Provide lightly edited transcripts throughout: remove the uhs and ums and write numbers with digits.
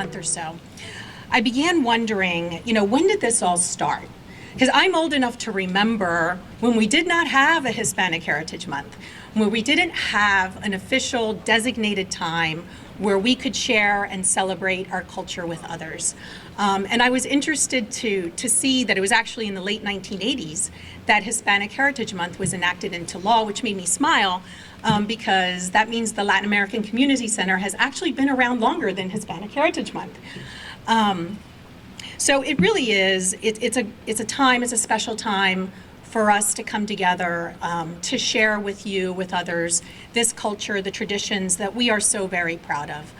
month or so, I began wondering, when did this all start? Because I'm old enough to remember when we did not have a Hispanic Heritage Month, where we didn't have an official designated time where we could share and celebrate our culture with others. And I was interested to see that it was actually in the late 1980s that Hispanic Heritage Month was enacted into law, which made me smile because that means the Latin American Community Center has actually been around longer than Hispanic Heritage Month. So it really is, it's a special time for us to come together, to share with you, with others, this culture, the traditions that we are so very proud of.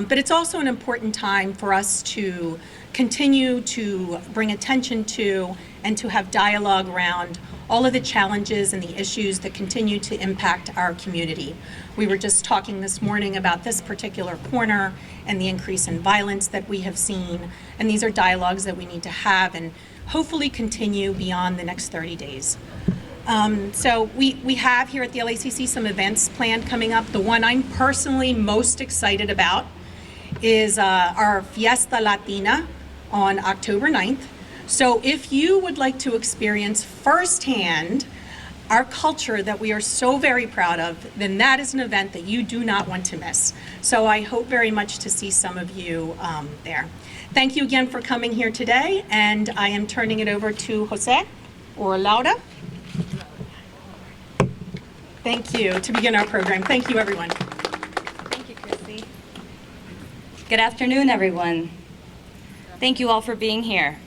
But it's also an important time for us to continue to bring attention to and to have dialogue around all of the challenges and the issues that continue to impact our community. We were just talking this morning about this particular corner and the increase in violence that we have seen, and these are dialogues that we need to have and hopefully continue beyond the next 30 days. So we have here at the LACC some events planned coming up. The one I'm personally most excited about is our Fiesta Latina on October 9th. So if you would like to experience firsthand our culture that we are so very proud of, then that is an event that you do not want to miss. So I hope very much to see some of you there. Thank you again for coming here today, and I am turning it over to Jose or Laura. Thank you to begin our program. Thank you, everyone. Thank you, Chrissy. Good afternoon, everyone. Thank you all for being here.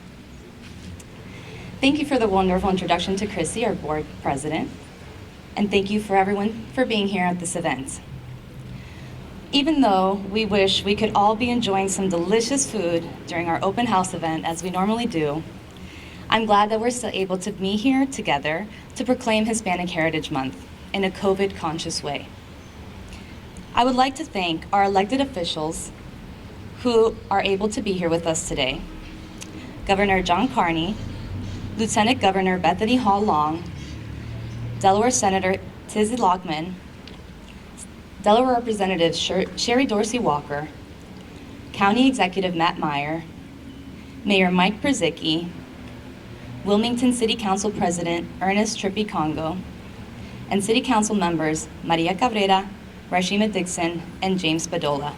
Thank you for the wonderful introduction to Chrissy, our board president, and thank you for everyone for being here at this event. Even though we wish we could all be enjoying some delicious food during our open house event as we normally do, I'm glad that we're still able to be here together to proclaim Hispanic Heritage Month in a COVID-conscious way. I would like to thank our elected officials who are able to be here with us today. Governor John Carney, Lieutenant Governor Bethany Hall Long, Delaware Senator Tizzy Lockman, Delaware Representative Sherry Dorsey Walker, County Executive Matt Meyer, Mayor Mike Brzezicki, Wilmington City Council President Ernest Trippi Congo, and City Council members Maria Cabrera, Rashima Dixon, and James Badola.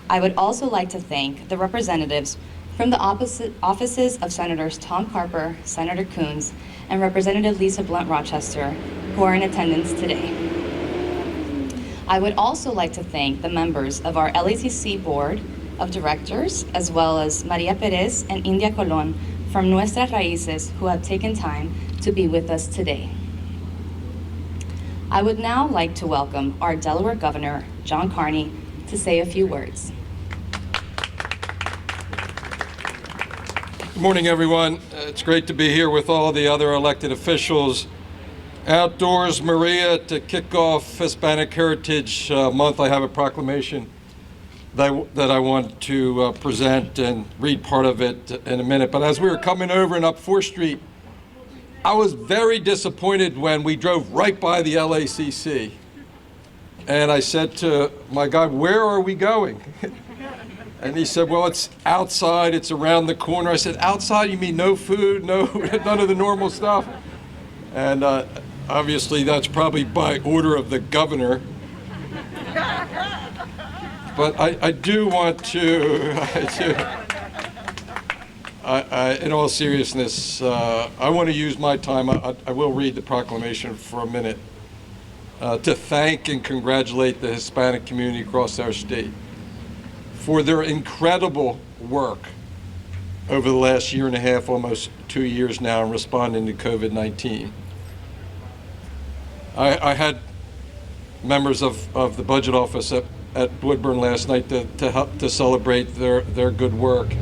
I would also like to thank the representatives from the offices of Senators Tom Carper, Senator Coons, and Representative Lisa Blunt Rochester, who are in attendance today. I would also like to thank the members of our LACC Board of Directors, as well as Maria Perez and India Colon from Nuestras Raíces, who have taken time to be with us today. I would now like to welcome our Delaware Governor, John Carney, to say a few words. Good morning, everyone. It's great to be here with all the other elected officials. Outdoors, Maria, to kick off Hispanic Heritage Month, I have a proclamation that I want to present and read part of it in a minute. But as we were coming over and up 4th Street, I was very disappointed when we drove right by the LACC. And I said to my guy, "Where are we going?" And he said, "Well, it's outside, it's around the corner." I said, "Outside, you mean no food, no none of the normal stuff?" And obviously that's probably by order of the governor. But I do want to, in all seriousness, I want to use my time, I will read the proclamation for a minute, to thank and congratulate the Hispanic community across our state for their incredible work over the last year and a half, almost 2 years now, in responding to COVID-19. I had members of the budget office at Woodburn last night to help to celebrate their good work.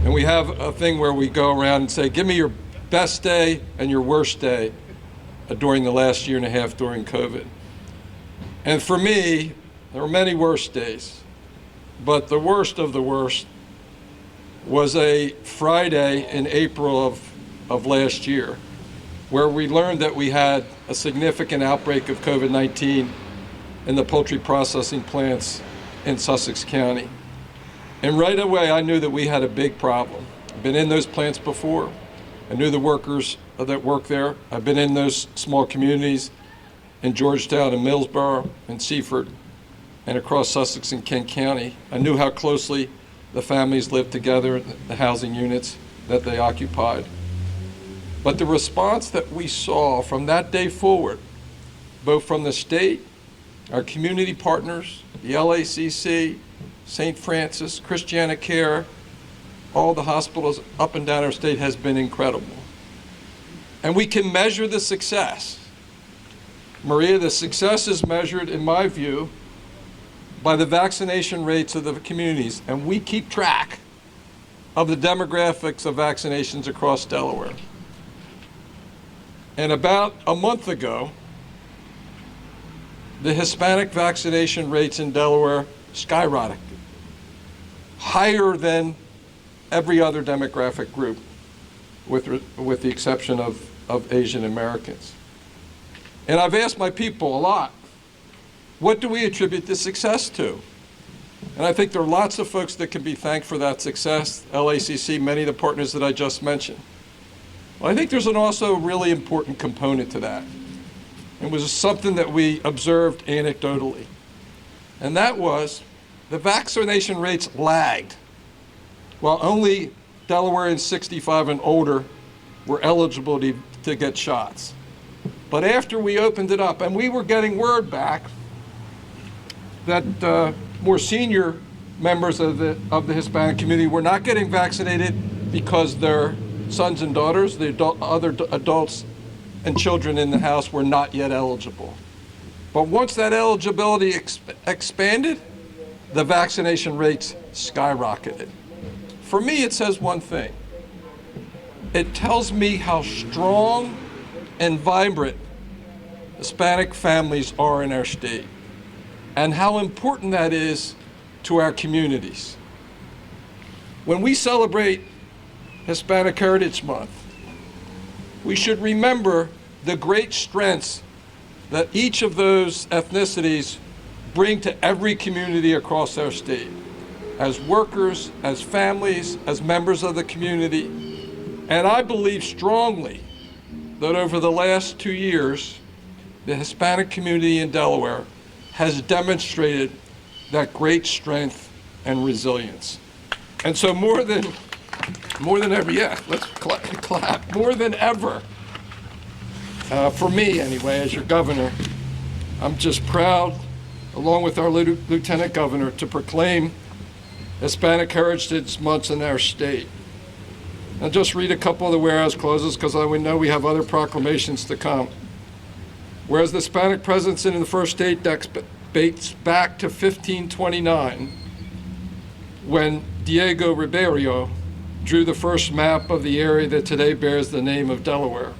And we have a thing where we go around and say, "Give me your best day and your worst day during the last year and a half during COVID." And for me, there were many worst days. But the worst of the worst was a Friday in April of last year, where we learned that we had a significant outbreak of COVID-19 in the poultry processing plants in Sussex County. And right away, I knew that we had a big problem. I've been in those plants before. I knew the workers that work there. I've been in those small communities in Georgetown and Millsboro and Seaford and across Sussex and Kent County. I knew how closely the families lived together in the housing units that they occupied. But the response that we saw from that day forward, both from the state, our community partners, the LACC, St. Francis, Christiana Care, all the hospitals up and down our state, has been incredible. And we can measure the success. Maria, the success is measured, in my view, by the vaccination rates of the communities. And we keep track of the demographics of vaccinations across Delaware. And about a month ago, the Hispanic vaccination rates in Delaware skyrocketed, higher than every other demographic group, with the exception of Asian Americans. And I've asked my people a lot, what do we attribute this success to? And I think there are lots of folks that can be thanked for that success, LACC, many of the partners that I just mentioned. Well, I think there's also a really important component to that. It was something that we observed anecdotally. And that was the vaccination rates lagged, while only Delawareans 65 and older were eligible to get shots. But after we opened it up, and we were getting word back that more senior members of the Hispanic community were not getting vaccinated because their sons and daughters, the other adults and children in the house, were not yet eligible. But once that eligibility expanded, the vaccination rates skyrocketed. For me, it says one thing. It tells me how strong and vibrant Hispanic families are in our state, and how important that is to our communities. When we celebrate Hispanic Heritage Month, we should remember the great strengths that each of those ethnicities bring to every community across our state, as workers, as families, as members of the community. And I believe strongly that over the last 2 years, the Hispanic community in Delaware has demonstrated that great strength and resilience. And so more than ever, yeah, let's clap. More than ever, for me anyway, as your governor, I'm just proud, along with our Lieutenant Governor, to proclaim Hispanic Heritage Month in our state. I'll just read a couple of the whereas clauses because I know we have other proclamations to come. Whereas the Hispanic presence in the first state dates back to 1529, when Diego Ribeiro drew the first map of the area that today bears the name of Delaware.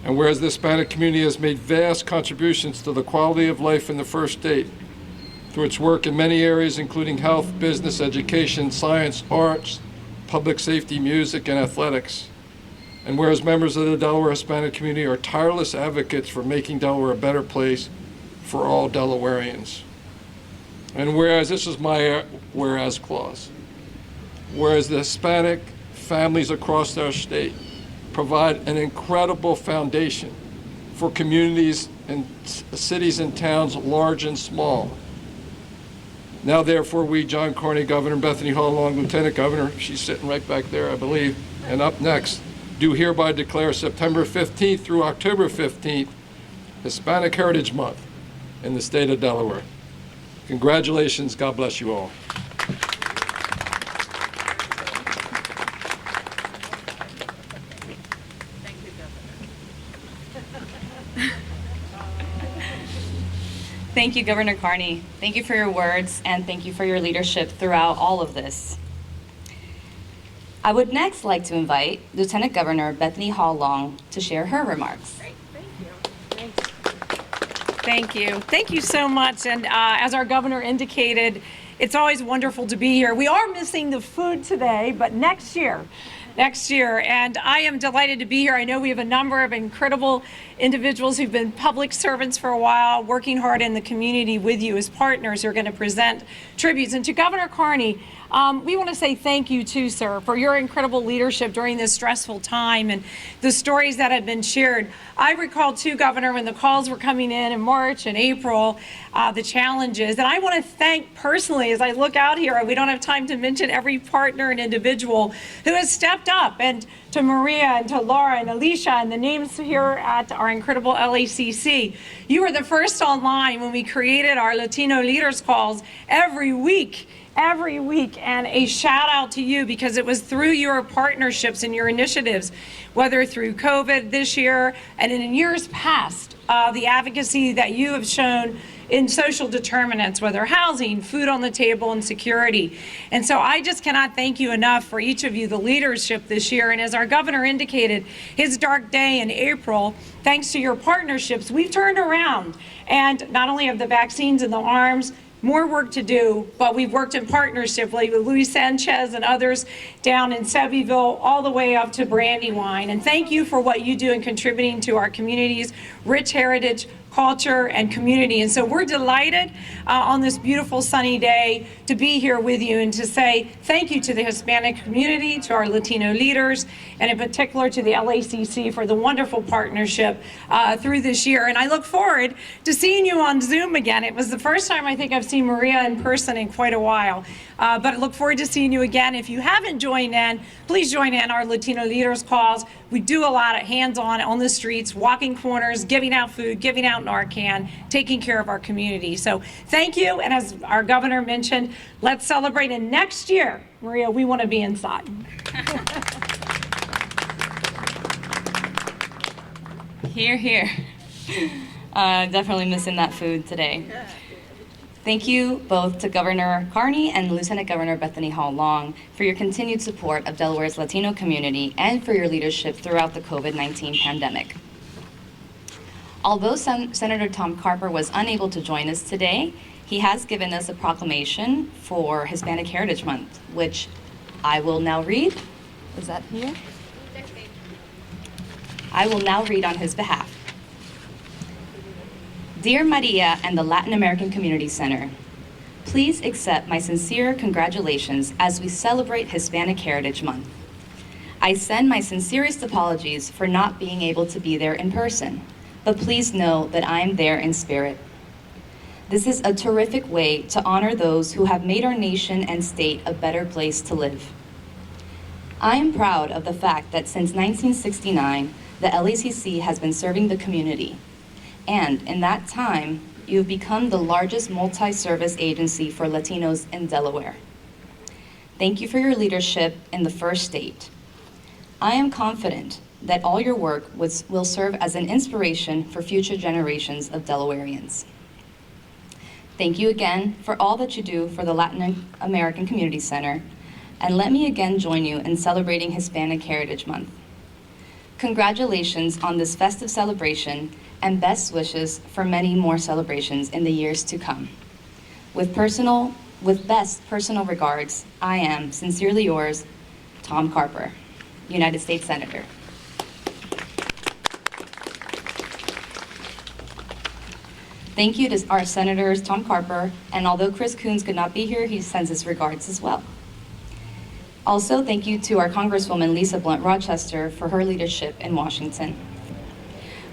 And whereas the Hispanic community has made vast contributions to the quality of life in the first state through its work in many areas, including health, business, education, science, arts, public safety, music, and athletics. And whereas members of the Delaware Hispanic community are tireless advocates for making Delaware a better place for all Delawareans. And whereas, this is my whereas clause, whereas the Hispanic families across our state provide an incredible foundation for communities and cities and towns large and small. Now, therefore, we, John Carney, Governor, Bethany Hall Long, Lieutenant Governor, she's sitting right back there, I believe, and up next, do hereby declare September 15th through October 15th Hispanic Heritage Month in the state of Delaware. Congratulations. God bless you all. Thank you, Governor Carney. Thank you for your words, and thank you for your leadership throughout all of this. I would next like to invite Lieutenant Governor Bethany Hall Long to share her remarks. Great, thank you. Thank you. Thank you so much. And as our governor indicated, it's always wonderful to be here. We are missing the food today, but next year. And I am delighted to be here. I know we have a number of incredible individuals who've been public servants for a while, working hard in the community with you as partners who are going to present tributes. And to Governor Carney, We want to say thank you too, sir, for your incredible leadership during this stressful time and the stories that have been shared. I recall too, Governor, when the calls were coming in March and April, the challenges. And I want to thank personally, as I look out here, we don't have time to mention every partner and individual who has stepped up, and to Maria and to Laura and Alicia and the names here at our incredible LACC. You were the first online when we created our Latino Leaders Calls every week, and a shout out to you, because it was through your partnerships and your initiatives, whether through COVID this year and in years past, the advocacy that you have shown in social determinants, whether housing, food on the table, and security. And so I just cannot thank you enough for each of you, the leadership this year. And as our governor indicated, his dark day in April, thanks to your partnerships, we've turned around. And not only have the vaccines in the arms, more work to do, but we've worked in partnership like with Luis Sanchez and others down in Sevierville, all the way up to Brandywine. And thank you for what you do in contributing to our community's rich heritage, culture, and community. And so we're delighted on this beautiful sunny day to be here with you and to say thank you to the Hispanic community, to our Latino leaders, and in particular to the LACC for the wonderful partnership through this year. And I look forward to seeing you on Zoom again. It was the first time I think I've seen Maria in person in quite a while. But I look forward to seeing you again. If you haven't joined in, please join in our Latino Leaders Calls. We do a lot of hands-on on the streets, walking corners, giving out food, giving out Narcan, taking care of our community. So thank you. And as our governor mentioned, let's celebrate. And next year, Maria, we want to be inside. Hear, hear. Definitely missing that food today. Thank you both to Governor Carney and Lieutenant Governor Bethany Hall Long for your continued support of Delaware's Latino community and for your leadership throughout the COVID-19 pandemic. Although Senator Tom Carper was unable to join us today, he has given us a proclamation for Hispanic Heritage Month, which I will now read. Is that here? I will now read on his behalf. Dear Maria and the Latin American Community Center, please accept my sincere congratulations as we celebrate Hispanic Heritage Month. I send my sincerest apologies for not being able to be there in person, but please know that I am there in spirit. This is a terrific way to honor those who have made our nation and state a better place to live. I am proud of the fact that since 1969, the LACC has been serving the community. And in that time, you've become the largest multi-service agency for Latinos in Delaware. Thank you for your leadership in the first state. I am confident that all your work will serve as an inspiration for future generations of Delawareans. Thank you again for all that you do for the Latin American Community Center, and let me again join you in celebrating Hispanic Heritage Month. Congratulations on this festive celebration, and best wishes for many more celebrations in the years to come. With best personal regards, I am sincerely yours, Tom Carper, United States Senator. Thank you to our Senators Tom Carper, and although Chris Coons could not be here, he sends his regards as well. Also, thank you to our Congresswoman Lisa Blunt Rochester for her leadership in Washington.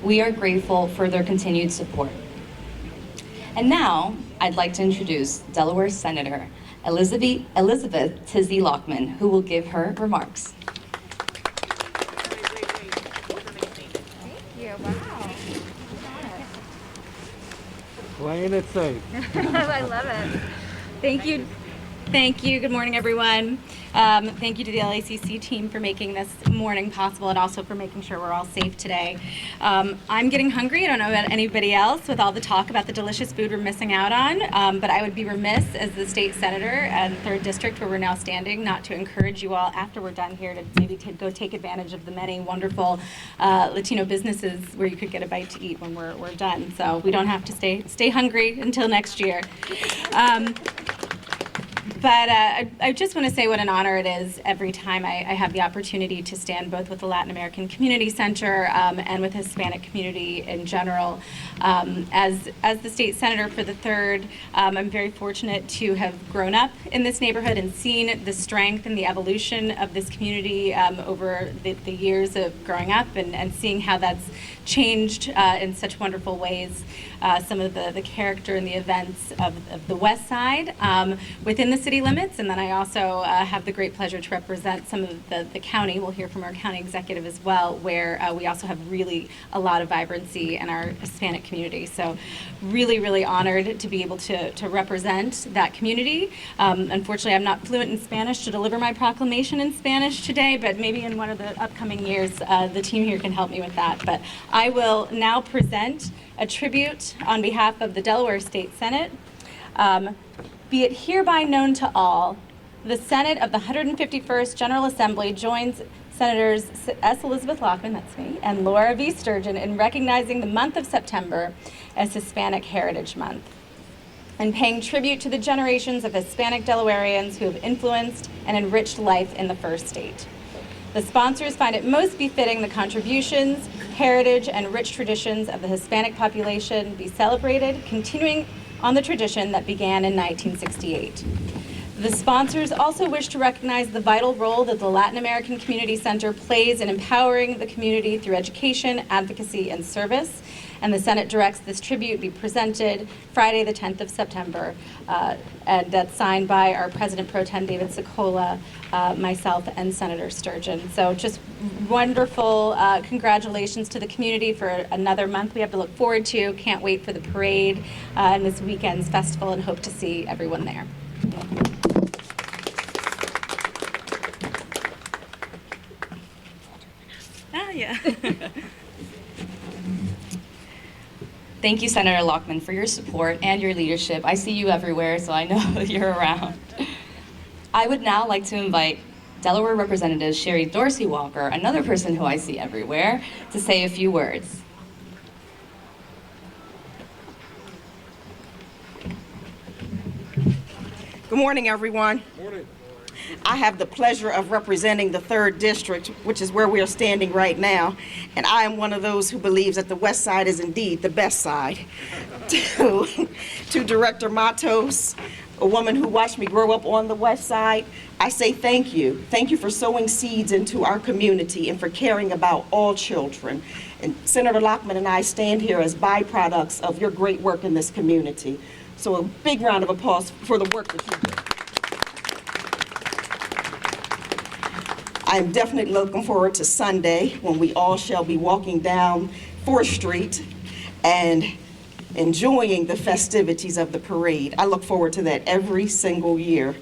We are grateful for their continued support. And now, I'd like to introduce Delaware Senator Elizabeth Tizzy Lockman, who will give her remarks. Thank you. Wow. Playing it safe. I love it. Thank you. Thank you. Good morning, everyone. Thank you to the LACC team for making this morning possible and also for making sure we're all safe today. I'm getting hungry. I don't know about anybody else with all the talk about the delicious food we're missing out on, but I would be remiss as the state senator and 3rd District where we're now standing not to encourage you all after we're done here to maybe go take advantage of the many wonderful Latino businesses where you could get a bite to eat when we're done. So we don't have to stay hungry until next year. I just want to say what an honor it is every time I have the opportunity to stand both with the Latin American Community Center and with the Hispanic community in general. As the state senator for the 3rd, I'm very fortunate to have grown up in this neighborhood and seen the strength and the evolution of this community over the years of growing up and seeing how that's changed in such wonderful ways. Some of the character and the events of the West Side within the city limits, and then I also have the great pleasure to represent some of the county. We'll hear from our county executive as well, where we also have really a lot of vibrancy in our Hispanic community. So really, really honored to be able to represent that community. Unfortunately, I'm not fluent in Spanish to deliver my proclamation in Spanish today, but maybe in one of the upcoming years, the team here can help me with that. But I will now present a tribute on behalf of the Delaware State Senate. Be it hereby known to all, the Senate of the 151st General Assembly joins Senators S. Elizabeth Lockman, that's me, and Laura V. Sturgeon in recognizing the month of September as Hispanic Heritage Month and paying tribute to the generations of Hispanic Delawareans who have influenced and enriched life in the first state. The sponsors find it most befitting the contributions, heritage, and rich traditions of the Hispanic population be celebrated, continuing on the tradition that began in 1968. The sponsors also wish to recognize the vital role that the Latin American Community Center plays in empowering the community through education, advocacy, and service. And the Senate directs this tribute be presented Friday, the 10th of September, and that's signed by our President Pro Tem David Sokola, myself, and Senator Sturgeon. So just wonderful congratulations to the community for another month we have to look forward to. Can't wait for the parade and this weekend's festival, and hope to see everyone there. Yeah. Thank you, Senator Lockman, for your support and your leadership. I see you everywhere, so I know you're around. I would now like to invite Delaware Representative Sherry Dorsey Walker, another person who I see everywhere, to say a few words. Good morning, everyone. Morning. I have the pleasure of representing the 3rd District, which is where we are standing right now, and I am one of those who believes that the West Side is indeed the best side. To Director Matos, a woman who watched me grow up on the West Side, I say thank you. Thank you for sowing seeds into our community and for caring about all children. And Senator Lockman and I stand here as byproducts of your great work in this community. So a big round of applause for the work that you do. I am definitely looking forward to Sunday when we all shall be walking down 4th Street and enjoying the festivities of the parade. I look forward to that every single year.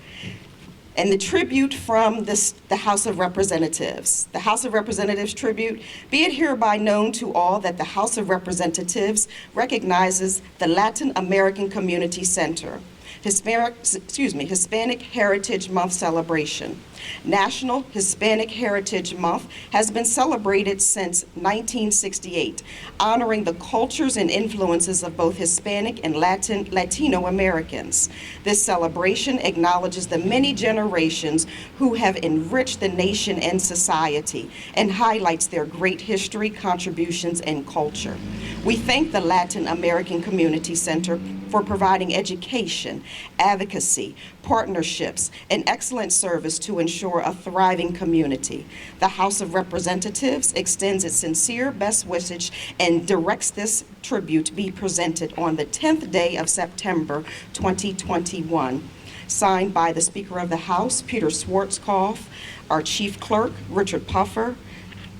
And the tribute from the House of Representatives. The House of Representatives tribute, be it hereby known to all that the House of Representatives recognizes the Latin American Community Center, Hispanic Heritage Month celebration. National Hispanic Heritage Month has been celebrated since 1968, honoring the cultures and influences of both Hispanic and Latino Americans. This celebration acknowledges the many generations who have enriched the nation and society and highlights their great history, contributions, and culture. We thank the Latin American Community Center for providing education, advocacy, partnerships, and excellent service to ensure a thriving community. The House of Representatives extends its sincere best wishes and directs this tribute be presented on the 10th day of September 2021. Signed by the Speaker of the House, Peter Schwarzkopf, our Chief Clerk, Richard Puffer,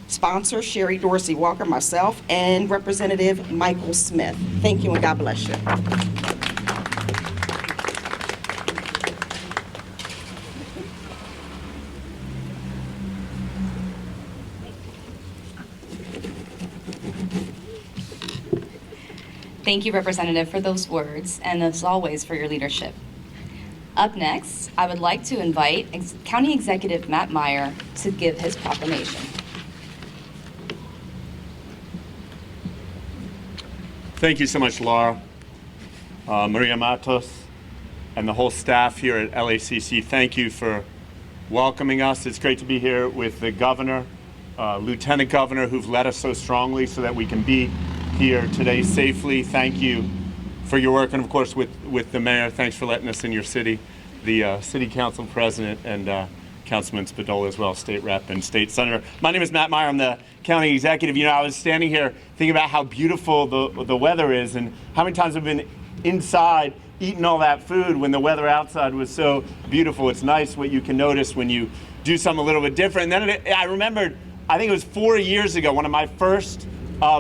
sponsor Sherry Dorsey Walker, myself, and Representative Michael Smith. Thank you and God bless you. Thank you, Representative, for those words, and as always, for your leadership. Up next, I would like to invite County Executive Matt Meyer to give his proclamation. Thank you so much, Laura, Maria Matos, and the whole staff here at LACC, thank you for welcoming us. It's great to be here with the governor, lieutenant governor, who've led us so strongly so that we can be here today safely. Thank you for your work, and of course with the mayor, thanks for letting us in your city, the city council president, and Councilman Spadola as well, state rep and state senator. My name is Matt Meyer. I'm the county executive. You know, I was standing here thinking about how beautiful the weather is and how many times I've been inside eating all that food when the weather outside was so beautiful. It's nice what you can notice when you do something a little bit different. And then I remembered, I think it was 4 years ago, one of my first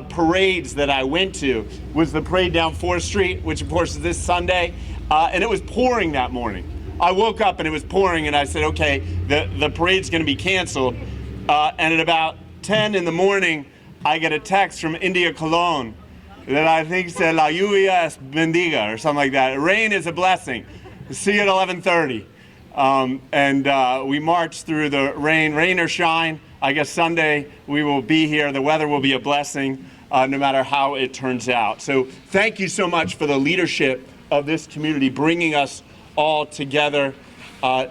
parades that I went to was the parade down 4th Street, which of course is this Sunday, and it was pouring that morning. I woke up and it was pouring, and I said, okay, the parade's gonna be canceled. And at about 10 in the morning, I get a text from India Cologne that I think said, La lluvia es bendiga, or something like that. Rain is a blessing. See you at 11:30. And we marched through the rain or shine. I guess Sunday we will be here. The weather will be a blessing no matter how it turns out. So thank you so much for the leadership of this community, bringing us all together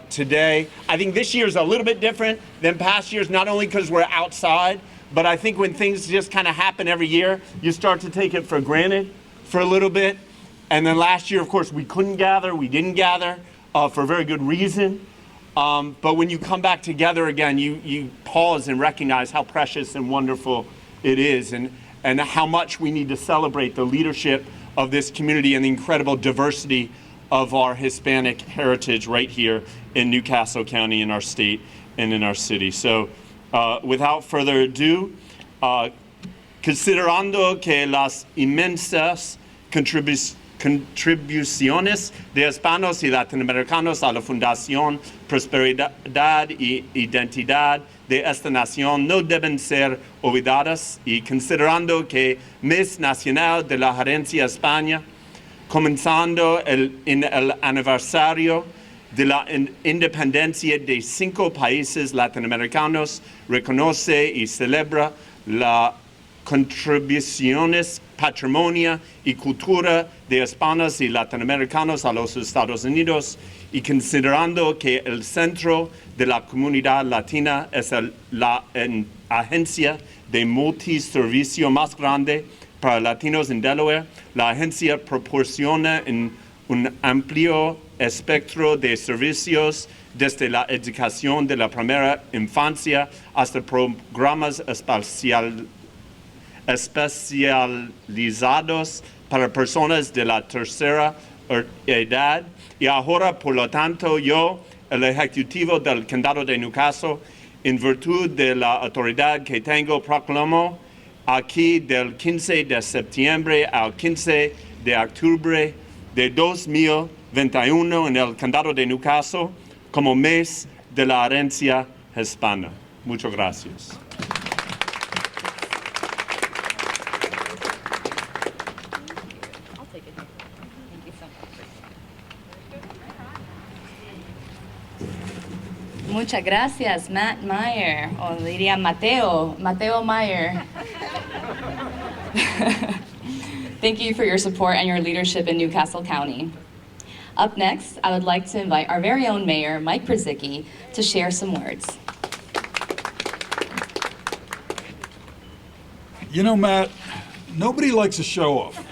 today. I think this year is a little bit different than past years, not only because we're outside, but I think when things just kind of happen every year, you start to take it for granted for a little bit. And then last year, of course, we couldn't gather, we didn't gather for a very good reason. But when you come back together again, you pause and recognize how precious and wonderful it is, and how much we need to celebrate the leadership of this community and the incredible diversity of our Hispanic heritage right here in New Castle County, in our state and in our city. So without further ado, considerando que las inmensas contribuciones de hispanos y latinoamericanos a la fundación, prosperidad y identidad de esta nación no deben ser olvidadas, y considerando que Mes Nacional de la Herencia España, comenzando en el aniversario de la independencia de 5 países latinoamericanos, reconoce y celebra las contribuciones, patrimonio y cultura de hispanos y latinoamericanos a los Estados Unidos, y considerando que el centro de la comunidad latina es la agencia de multiservicio más grande para latinos en Delaware, la agencia proporciona un amplio espectro de servicios desde la educación de la primera infancia hasta programas especializados para personas de la tercera edad. Y ahora, por lo tanto, yo, el Ejecutivo del Condado de New Castle, en virtud de la autoridad que tengo, proclamo aquí del 15 de septiembre al 15 de octubre de 2021 en el Condado de New Castle como mes de la herencia hispana. Muchas gracias. Muchas gracias, Matt Meyer, o diría Mateo Meyer. Thank you for your support and your leadership in New Castle County. Up next, I would like to invite our very own mayor, Mike Przicki, to share some words. You know, Matt, nobody likes a show-off.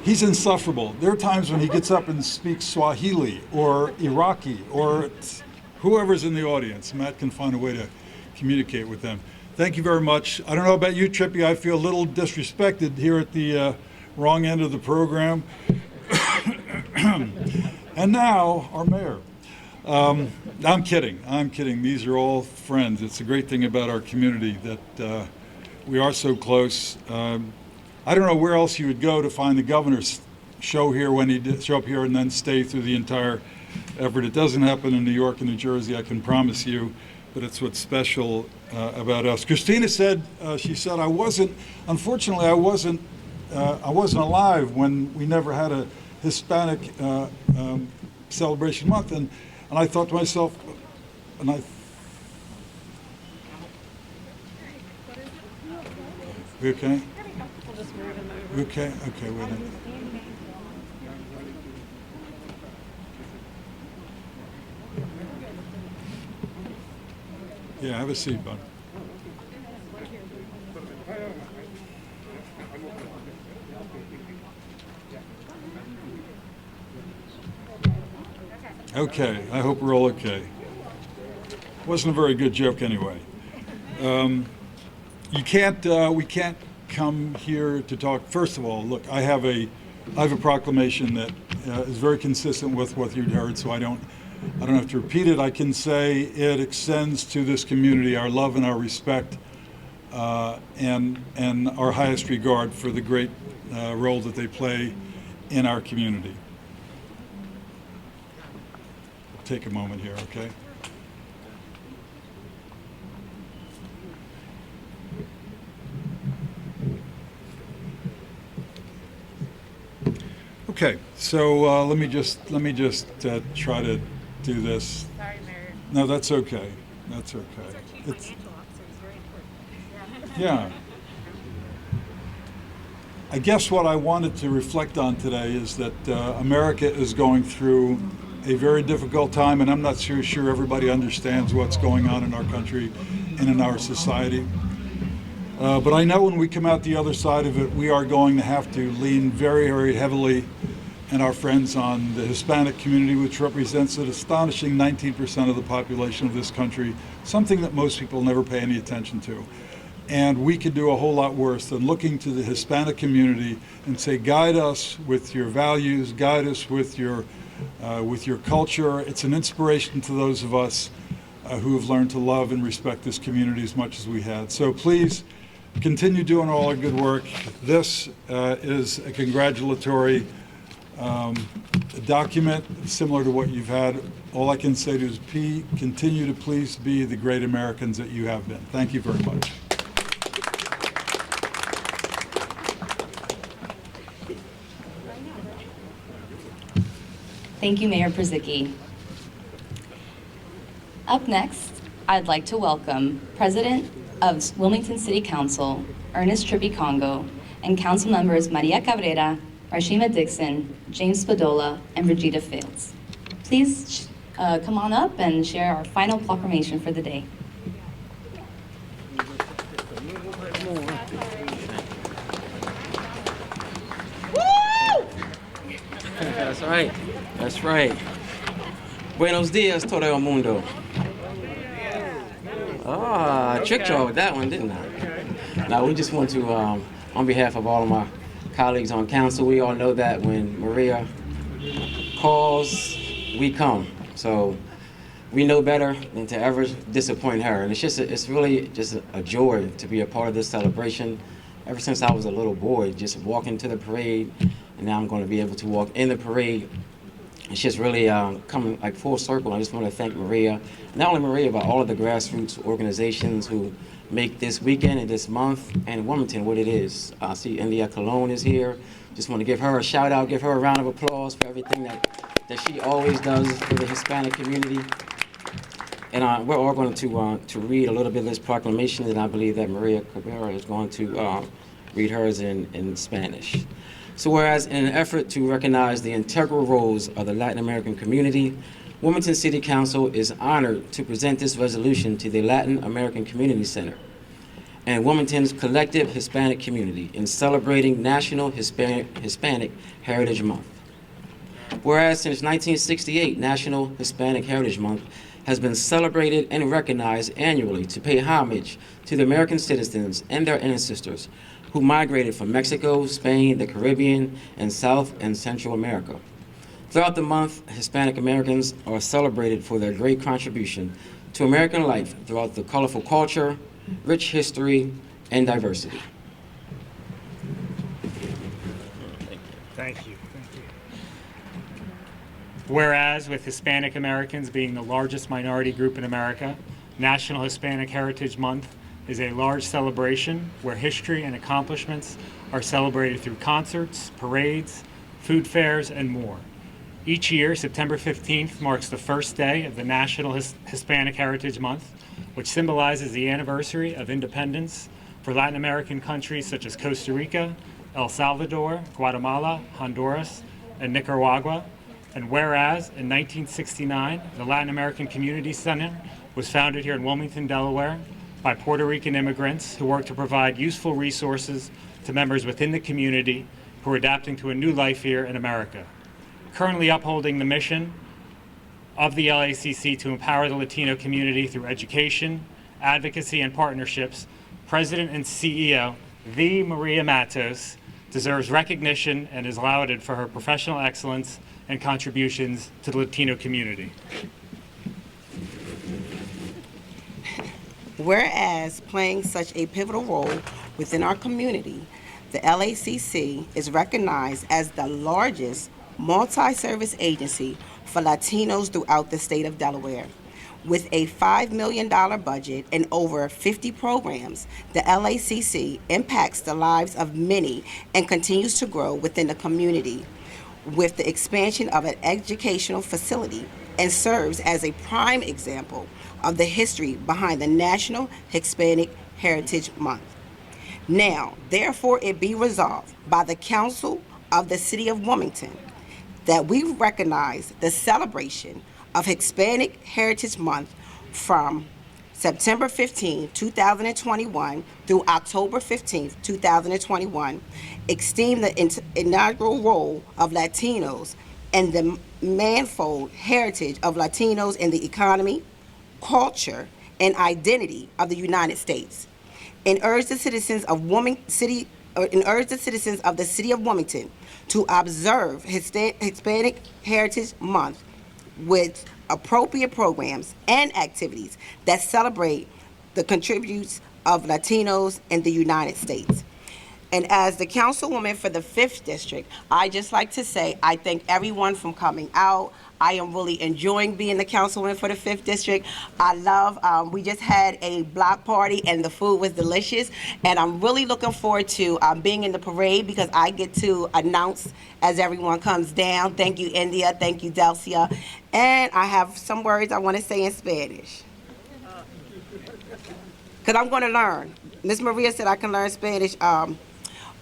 He's insufferable. There are times when he gets up and speaks Swahili or Iraqi or whoever's in the audience. Matt can find a way to communicate with them. Thank you very much. I don't know about you, Trippy. I feel a little disrespected here at the wrong end of the program. And now, our mayor. I'm kidding. These are all friends. It's a great thing about our community that we are so close. I don't know where else you would go to find the governor's show here when he'd show up here and then stay through the entire effort. It doesn't happen in New York and New Jersey, I can promise you, but it's what's special about us. Christina said, she said, unfortunately, I wasn't alive when we never had a Hispanic celebration month, and I thought to myself, Okay, wait a minute. Yeah, have a seat, bud. Okay, I hope we're all okay. Wasn't a very good joke anyway. We can't come here to talk. First of all, look, I have a proclamation that is very consistent with what you'd heard, so I don't have to repeat it. I can say it extends to this community our love and our respect and our highest regard for the great role that they play in our community. Take a moment here, okay? Okay, so let me just try to do this. Sorry, Mayor. No, that's okay. That's okay. He's our chief It's, financial officer. He's very important. yeah. I guess what I wanted to reflect on today is that America is going through a very difficult time, and I'm not sure everybody understands what's going on in our country and in our society. But I know when we come out the other side of it, we are going to have to lean very, very heavily and our friends on the Hispanic community, which represents an astonishing 19% of the population of this country, something that most people never pay any attention to. And we could do a whole lot worse than looking to the Hispanic community and say, guide us with your values, guide us with your culture. It's an inspiration to those of us who have learned to love and respect this community as much as we had. So please continue doing all our good work. This is a congratulatory document similar to what you've had. All I can say to you is continue to please be the great Americans that you have been. Thank you very much. Thank you, Mayor Przicki. Up next, I'd like to welcome President of Wilmington City Council, Ernest Trippi Congo, and council members Maria Cabrera, Rashima Dixon, James Spadola, and Regina Fields. Please come on up and share our final proclamation for the day. That's right. That's right. Buenos dias, todo el mundo. I tricked y'all with that one, didn't I? Now, we just want to, on behalf of all of my colleagues on council, we all know that when Maria calls, we come. So we know better than to ever disappoint her. And it's really just a joy to be a part of this celebration. Ever since I was a little boy, just walking to the parade, and now I'm going to be able to walk in the parade. It's just really coming like full circle. I just want to thank Maria, not only Maria, but all of the grassroots organizations who make this weekend and this month and Wilmington what it is. I see India Cologne is here. Just want to give her a shout out, give her a round of applause for everything that she always does for the Hispanic community. And we're all going to read a little bit of this proclamation, and I believe that Maria Cabrera is going to read hers in Spanish. So whereas in an effort to recognize the integral roles of the Latin American community, Wilmington City Council is honored to present this resolution to the Latin American Community Center and Wilmington's collective Hispanic community in celebrating National Hispanic Heritage Month. Whereas since 1968, National Hispanic Heritage Month has been celebrated and recognized annually to pay homage to the American citizens and their ancestors who migrated from Mexico, Spain, the Caribbean, and South and Central America. Throughout the month, Hispanic Americans are celebrated for their great contribution to American life throughout the colorful culture, rich history, and diversity. Thank you. Whereas with Hispanic Americans being the largest minority group in America, National Hispanic Heritage Month is a large celebration where history and accomplishments are celebrated through concerts, parades, food fairs, and more. Each year, September 15th marks the first day of the National Hispanic Heritage Month, which symbolizes the anniversary of independence for Latin American countries such as Costa Rica, El Salvador, Guatemala, Honduras, and Nicaragua, And whereas in 1969, the Latin American Community Center was founded here in Wilmington, Delaware, by Puerto Rican immigrants who work to provide useful resources to members within the community who are adapting to a new life here in America. Currently upholding the mission of the LACC to empower the Latino community through education, advocacy, and partnerships, President and CEO, the Maria Matos, deserves recognition and is lauded for her professional excellence and contributions to the Latino community. Whereas playing such a pivotal role within our community, the LACC is recognized as the largest multi-service agency for Latinos throughout the state of Delaware. With a $5 million budget and over 50 programs, the LACC impacts the lives of many and continues to grow within the community with the expansion of an educational facility and serves as a prime example of the history behind the National Hispanic Heritage Month. Now, therefore, it be resolved by the Council of the City of Wilmington that we recognize the celebration of Hispanic Heritage Month from September 15, 2021 through October 15, 2021, esteem the inaugural role of Latinos and the manifold heritage of Latinos in the economy, culture, and identity of the United States, and urge the citizens of the City of Wilmington to observe Hispanic Heritage Month with appropriate programs and activities that celebrate the contributes of Latinos in the United States. And as the councilwoman for the 5th District, I just like to say I thank everyone for coming out. I am really enjoying being the councilwoman for the 5th District. I love, we just had a block party and the food was delicious. And I'm really looking forward to being in the parade because I get to announce as everyone comes down. Thank you, India. Thank you, Delcia. And I have some words I want to say in Spanish. Because I'm going to learn. Miss Maria said I can learn Spanish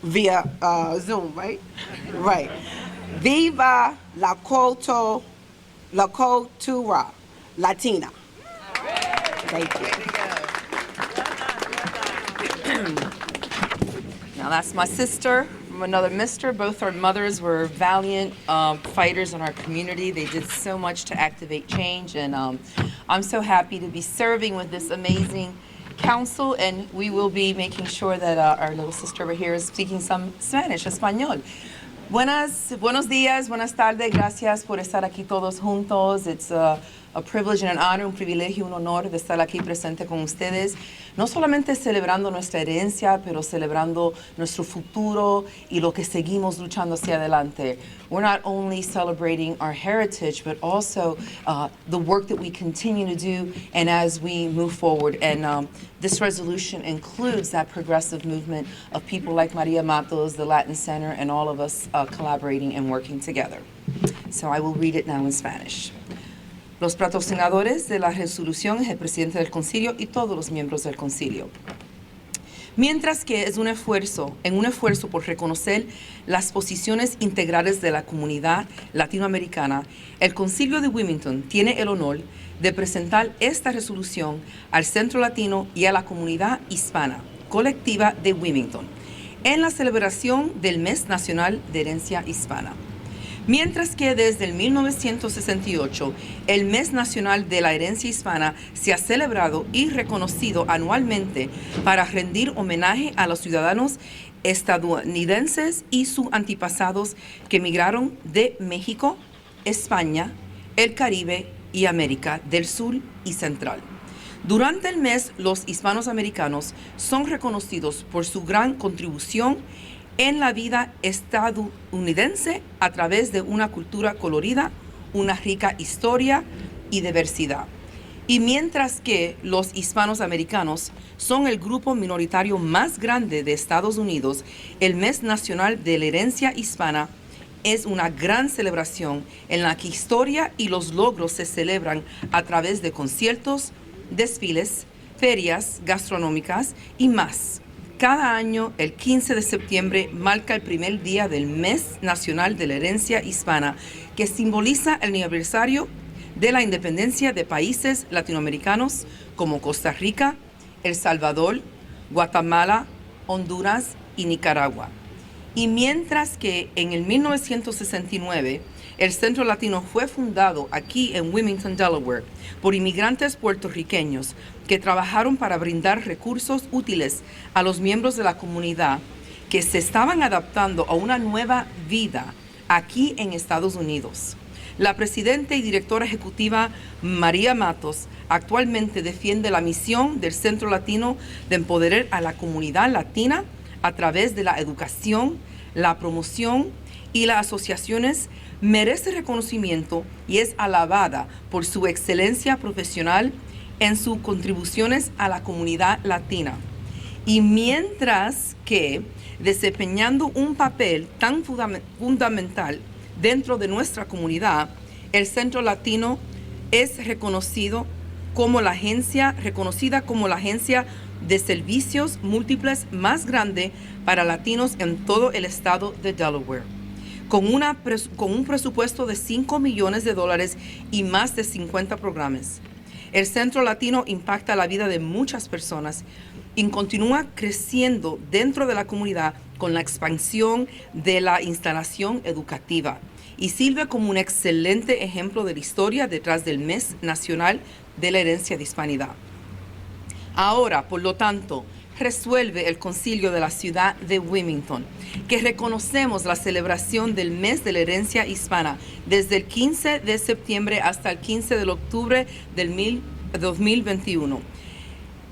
via Zoom, right? Right. Viva la cultura Latina. Thank you. Now that's my sister from another mister. Both our mothers were valiant fighters in our community. They did so much to activate change, and I'm so happy to be serving with this amazing council, and we will be making sure that our little sister over here is speaking some Spanish, español. Buenos días, buenas tardes, gracias por estar aquí todos juntos. It's a privilege and an honor, un privilegio, un honor de estar aquí presente con ustedes, no solamente celebrando nuestra herencia, pero celebrando nuestro futuro y lo que seguimos luchando hacia adelante. We're not only celebrating our heritage, but also the work that we continue to do and as we move forward. And this resolution includes that progressive movement of people like Maria Matos, the Latin Center, and all of us collaborating and working together. So I will read it now in Spanish. Los patrocinadores de la resolución es el presidente del concilio y todos los miembros del concilio. Mientras que es un esfuerzo por reconocer las posiciones integrales de la comunidad latinoamericana, el Concilio de Wilmington tiene el honor de presentar esta resolución al Centro Latino y a la comunidad hispana colectiva de Wilmington en la celebración del Mes Nacional de Herencia Hispana. Mientras que desde el 1968, el Mes Nacional de la Herencia Hispana se ha celebrado y reconocido anualmente para rendir homenaje a los ciudadanos estadounidenses y sus antepasados que emigraron de México, España, el Caribe y América del Sur y Central. Durante el mes, los hispanos americanos son reconocidos por su gran contribución en la vida estadounidense a través de una cultura colorida, una rica historia y diversidad. Y mientras que los hispanos americanos son el grupo minoritario más grande de Estados Unidos, el Mes Nacional de la Herencia Hispana es una gran celebración en la que historia y los logros se celebran a través de conciertos, desfiles, ferias gastronómicas y más. Cada año, el 15 de septiembre marca el primer día del Mes Nacional de la Herencia Hispana, que simboliza el aniversario de la independencia de países latinoamericanos como Costa Rica, El Salvador, Guatemala, Honduras y Nicaragua. Y mientras que en el 1969 el Centro Latino fue fundado aquí en Wilmington, Delaware, por inmigrantes puertorriqueños que trabajaron para brindar recursos útiles a los miembros de la comunidad que se estaban adaptando a una nueva vida aquí en Estados Unidos. La presidenta y directora ejecutiva María Matos actualmente defiende la misión del Centro Latino de empoderar a la comunidad latina a través de la educación, la promoción y las asociaciones. Merece reconocimiento y es alabada por su excelencia profesional en sus contribuciones a la comunidad latina. Y mientras que desempeñando un papel tan fundamental dentro de nuestra comunidad, el Centro Latino es reconocida como la agencia de servicios múltiples más grande para latinos en todo el estado de Delaware. Con un presupuesto de $5 millones y más de 50 programas. El Centro Latino impacta la vida de muchas personas y continúa creciendo dentro de la comunidad con la expansión de la instalación educativa y sirve como un excelente ejemplo de la historia detrás del Mes Nacional de la Herencia de Hispanidad. Ahora, por lo tanto, resuelve el Concilio de la ciudad de Wilmington, que reconocemos la celebración del Mes de la Herencia Hispana desde el 15 de septiembre hasta el 15 de octubre del 2021.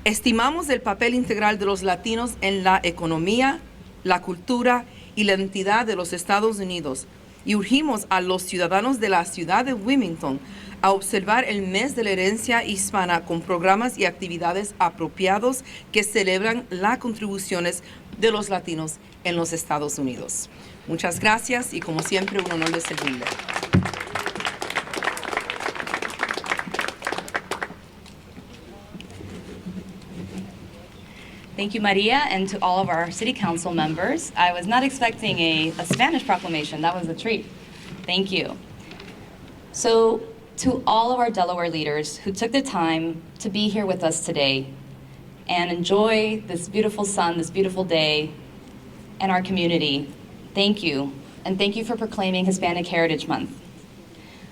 Estimamos el papel integral de los latinos en la economía, la cultura y la identidad de los Estados Unidos y urgimos a los ciudadanos de la ciudad de Wilmington a observar el Mes de la Herencia Hispana con programas y actividades apropiados que celebran las contribuciones de los latinos en los Estados Unidos. Muchas gracias y como siempre un honor de servirle. Thank you, Maria, and to all of our City Council members. I was not expecting a Spanish proclamation. That was a treat. Thank you. So, to all of our Delaware leaders who took the time to be here with us today and enjoy this beautiful sun, this beautiful day, and our community, thank you. And thank you for proclaiming Hispanic Heritage Month.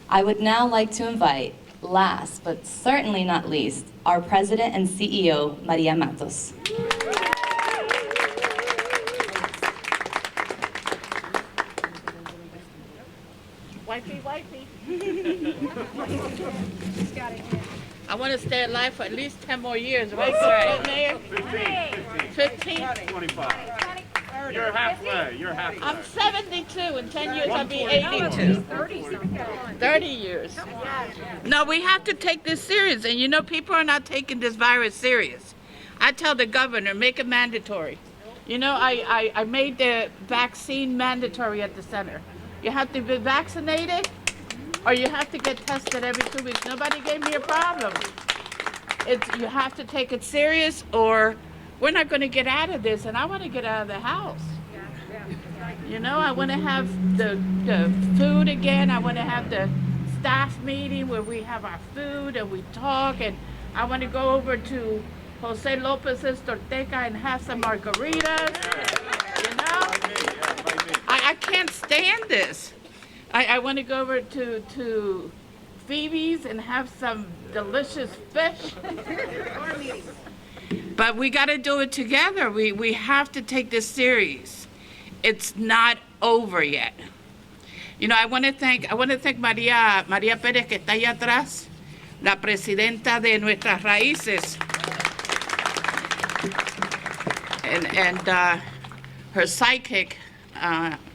I would now like to invite, last but certainly not least, our President and CEO, Maria Matos. Wifey. I want to stay alive for at least 10 more years, right? That's Mayor? 15? 25. You're halfway. I'm 72. In 10 years, I'll be 82. 30 years. No, we have to take this serious. And you know, people are not taking this virus serious. I tell the governor, make it mandatory. You know, I made the vaccine mandatory at the center. You have to be vaccinated or you have to get tested every 2 weeks. Nobody gave me a problem. You have to take it serious or we're not going to get out of this, and I want to get out of the house. You know, I want to have the food again. I want to have the staff meeting where we have our food and we talk, and I want to go over to Jose Lopez's Torteca and have some margaritas. You know, I can't stand this. I want to go over to Phoebe's and have some delicious fish. But we got to do it together. We have to take this serious. It's not over yet. You know, I want to thank María Pérez, que está allá atrás, la presidenta de Nuestras Raíces, and her sidekick,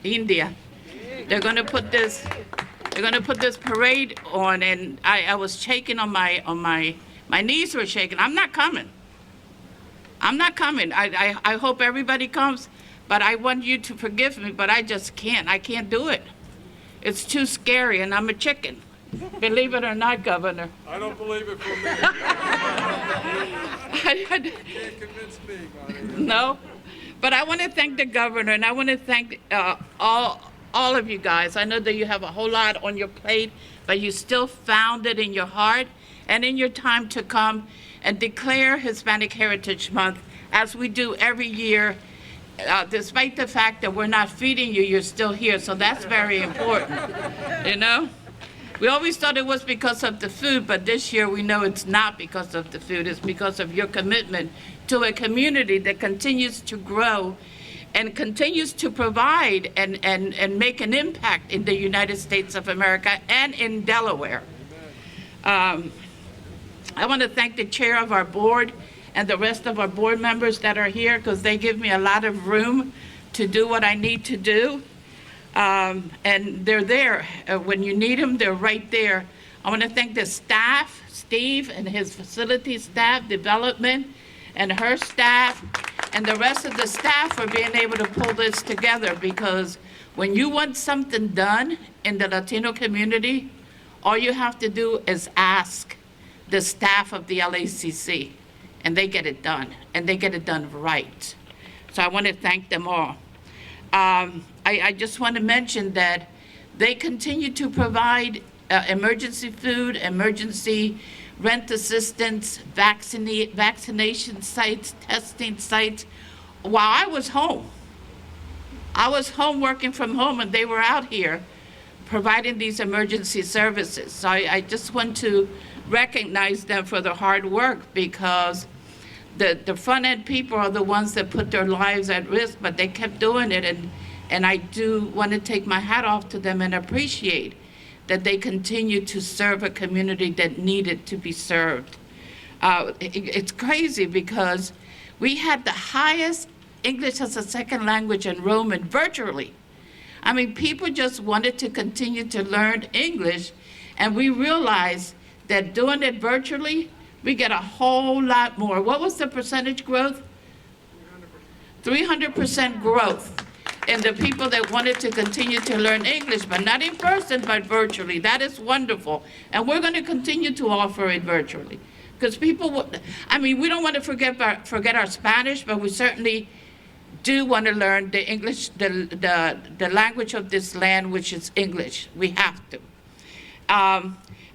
India. They're going to put this parade on, and I was shaking on my knees were shaking. I'm not coming. I hope everybody comes, but I want you to forgive me, but I just can't. I can't do it. It's too scary, and I'm a chicken. Believe it or not, Governor. I don't believe it for me. You can't convince me, Monica. No, but I want to thank the governor, and I want to thank all of you guys. I know that you have a whole lot on your plate, but you still found it in your heart and in your time to come and declare Hispanic Heritage Month, as we do every year. Despite the fact that we're not feeding you, you're still here, so that's very important, you know? We always thought it was because of the food, but this year we know it's not because of the food. It's because of your commitment to a community that continues to grow and continues to provide and make an impact in the United States of America and in Delaware. I want to thank the chair of our board and the rest of our board members that are here, because they give me a lot of room to do what I need to do. And they're there. When you need them, they're right there. I want to thank the staff, Steve and his facility staff, development, and her staff, and the rest of the staff for being able to pull this together, because when you want something done in the Latino community, all you have to do is ask the staff of the LACC, and they get it done, and they get it done right. So I want to thank them all. I just want to mention that they continue to provide emergency food, emergency rent assistance, vaccination sites, testing sites, while I was home. I was home working from home, and they were out here providing these emergency services. So I just want to recognize them for their hard work, because the front end people are the ones that put their lives at risk, but they kept doing it, and I do want to take my hat off to them and appreciate that they continue to serve a community that needed to be served. It's crazy, because we had the highest English as a second language enrollment virtually. I mean, people just wanted to continue to learn English, and we realized that doing it virtually, we get a whole lot more. What was the percentage growth? 300% growth in the people that wanted to continue to learn English, but not in person, but virtually. That is wonderful. And we're going to continue to offer it virtually. Because people, I mean, we don't want to forget our Spanish, but we certainly do want to learn the English, the language of this land, which is English. We have to.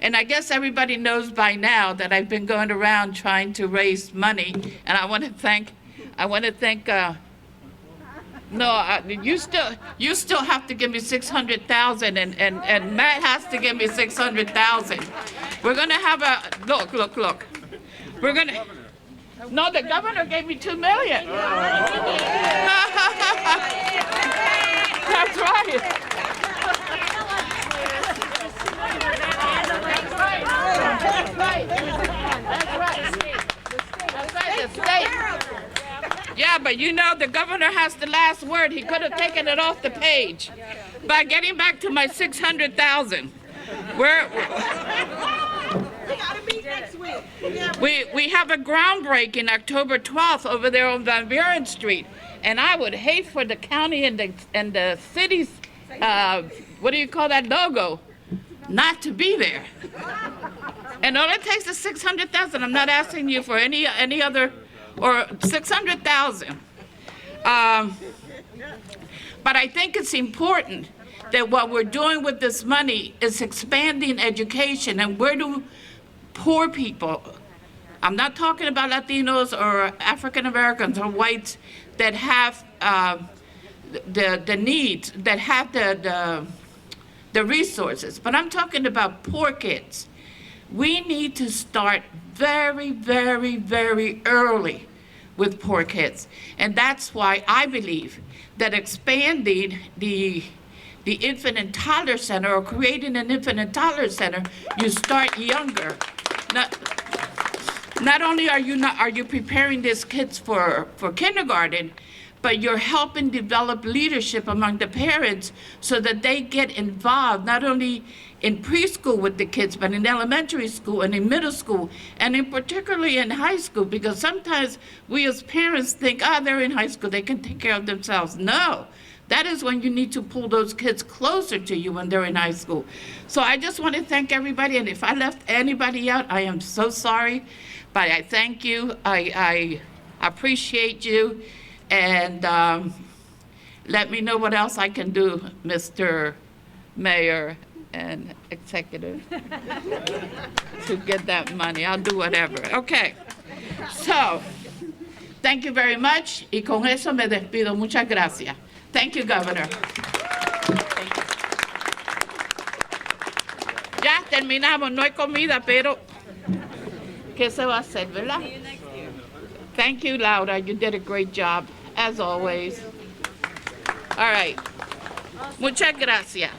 And I guess everybody knows by now that I've been going around trying to raise money, and I want to thank, you still have to give me 600,000, and Matt has to give me 600,000. We're gonna have a, look. We're gonna, no, the governor gave me 2 million. That's right. That's right, the state. Yeah, but you know, the governor has the last word. He could have taken it off the page. But getting back to my 600,000, we have a groundbreaking October 12th over there on Van Buren Street, and I would hate for the county and the city's, what do you call that logo, not to be there. And all it takes is 600,000. I'm not asking you for any other, or 600,000. But I think it's important that what we're doing with this money is expanding education. And where do poor people, I'm not talking about Latinos or African Americans or whites that have the needs, that have the resources, but I'm talking about poor kids. We need to start very, very, very early with poor kids. And that's why I believe that expanding the infant and toddler center, or creating an infant and toddler center, you start younger. Not only are you preparing these kids for kindergarten, but you're helping develop leadership among the parents so that they get involved not only in preschool with the kids, but in elementary school and in middle school, and in particularly in high school, because sometimes we as parents think, they're in high school, they can take care of themselves. No, That is when you need to pull those kids closer to you when they're in high school. So I just want to thank everybody, and if I left anybody out, I am so sorry, but I thank you. I appreciate you, and let me know what else I can do, Mr. Mayor and Executive, to get that money. I'll do whatever. Okay. So, thank you very much, y con eso me despido. Muchas gracias. Thank you, Governor. Ya terminamos, no hay comida, pero ¿qué se va a hacer, verdad? Thank you, Laura. You did a great job, as always. All right. Muchas gracias.